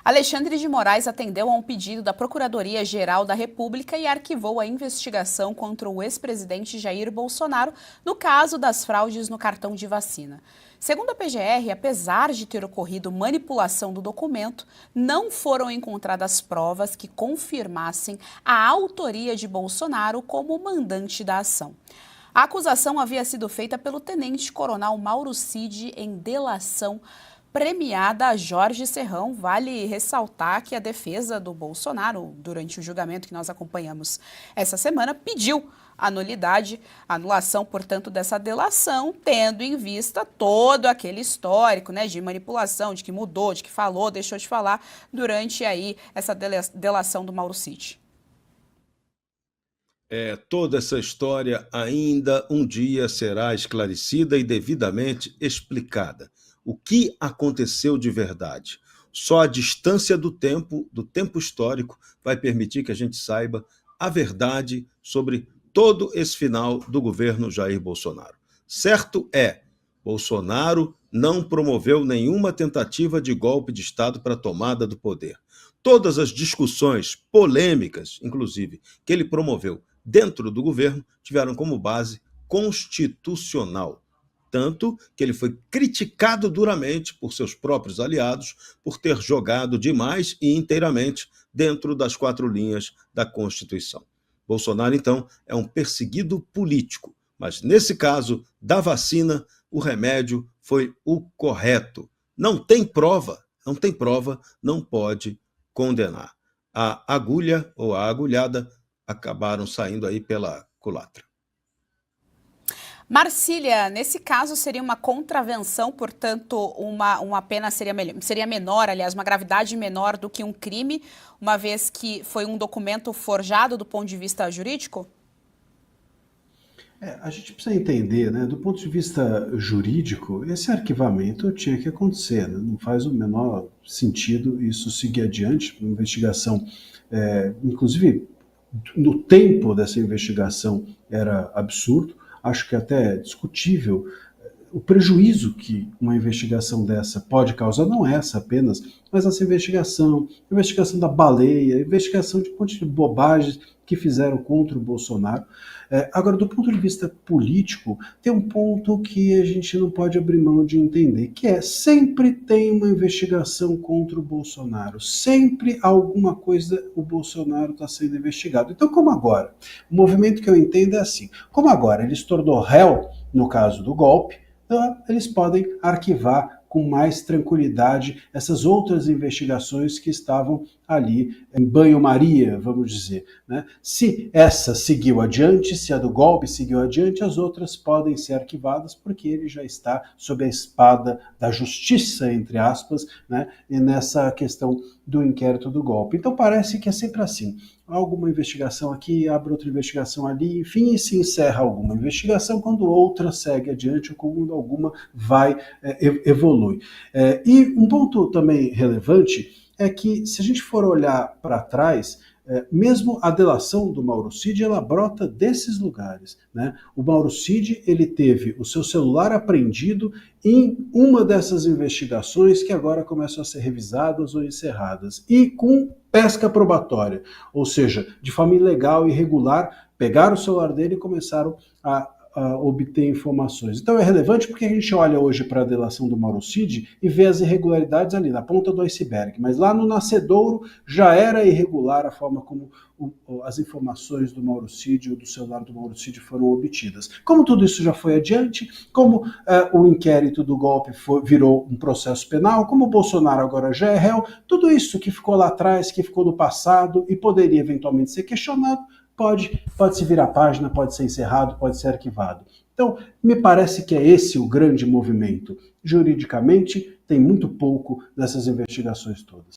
Alexandre de Moraes atendeu a um pedido da Procuradoria-Geral da República e arquivou a investigação contra o ex-presidente Jair Bolsonaro no caso das fraudes no cartão de vacina. Segundo a PGR, apesar de ter ocorrido manipulação do documento, não foram encontradas provas que confirmassem a autoria de Bolsonaro como mandante da ação. A acusação havia sido feita pelo tenente-coronel Mauro Cid em delação premiada a Jorge Serrão. Vale ressaltar que a defesa do Bolsonaro, durante o julgamento que nós acompanhamos essa semana, pediu a anulação, portanto, dessa delação, tendo em vista todo aquele histórico, né, de manipulação, de que mudou, de que falou, deixou de falar durante aí essa delação do Mauro Cid. Toda essa história ainda um dia será esclarecida e devidamente explicada. O que aconteceu de verdade? Só a distância do tempo histórico, vai permitir que a gente saiba a verdade sobre todo esse final do governo Jair Bolsonaro. Certo é, Bolsonaro não promoveu nenhuma tentativa de golpe de Estado para a tomada do poder. Todas as discussões polêmicas, inclusive, que ele promoveu dentro do governo, tiveram como base constitucional. Tanto que ele foi criticado duramente por seus próprios aliados por ter jogado demais e inteiramente dentro das 4 linhas da Constituição. Bolsonaro, então, é um perseguido político, mas nesse caso da vacina, o remédio foi o correto. Não tem prova, não pode condenar. A agulha ou a agulhada acabaram saindo aí pela culatra. Marcília, nesse caso seria uma contravenção, portanto, uma pena seria menor, aliás, uma gravidade menor do que um crime, uma vez que foi um documento forjado do ponto de vista jurídico? A gente precisa entender, né, do ponto de vista jurídico, esse arquivamento tinha que acontecer, né? Não faz o menor sentido isso seguir adiante, uma investigação, inclusive no tempo dessa investigação era absurdo, acho que até discutível o prejuízo que uma investigação dessa pode causar, não essa apenas, mas essa investigação da baleia, investigação de um monte de bobagens que fizeram contra o Bolsonaro. Agora, do ponto de vista político, tem um ponto que a gente não pode abrir mão de entender, que é sempre tem uma investigação contra o Bolsonaro, sempre alguma coisa o Bolsonaro está sendo investigado. Então, como agora? O movimento que eu entendo é assim, como agora ele se tornou réu no caso do golpe, então, eles podem arquivar com mais tranquilidade essas outras investigações que estavam ali em banho-maria, vamos dizer, né? Se essa seguiu adiante, se a do golpe seguiu adiante, as outras podem ser arquivadas porque ele já está sob a espada da justiça, entre aspas, né? E nessa questão do inquérito do golpe. Então parece que é sempre assim. Alguma investigação aqui, abre outra investigação ali, enfim, e se encerra alguma investigação quando outra segue adiante ou quando alguma vai evolui. E um ponto também relevante é que, se a gente for olhar para trás, mesmo a delação do Mauro Cid, ela brota desses lugares, né? O Mauro Cid, ele teve o seu celular apreendido em uma dessas investigações que agora começam a ser revisadas ou encerradas, e com pesca probatória, ou seja, de forma ilegal e irregular, pegaram o celular dele e começaram a obter informações. Então é relevante porque a gente olha hoje para a delação do Mauro Cid e vê as irregularidades ali, na ponta do iceberg, mas lá no nascedouro já era irregular a forma como as informações do Mauro Cid ou do celular do Mauro Cid foram obtidas. Como tudo isso já foi adiante, como o inquérito do golpe virou um processo penal, como o Bolsonaro agora já é réu, tudo isso que ficou lá atrás, que ficou no passado e poderia eventualmente ser questionado, pode se virar página, pode ser encerrado, pode ser arquivado. Então, me parece que é esse o grande movimento. Juridicamente, tem muito pouco dessas investigações todas.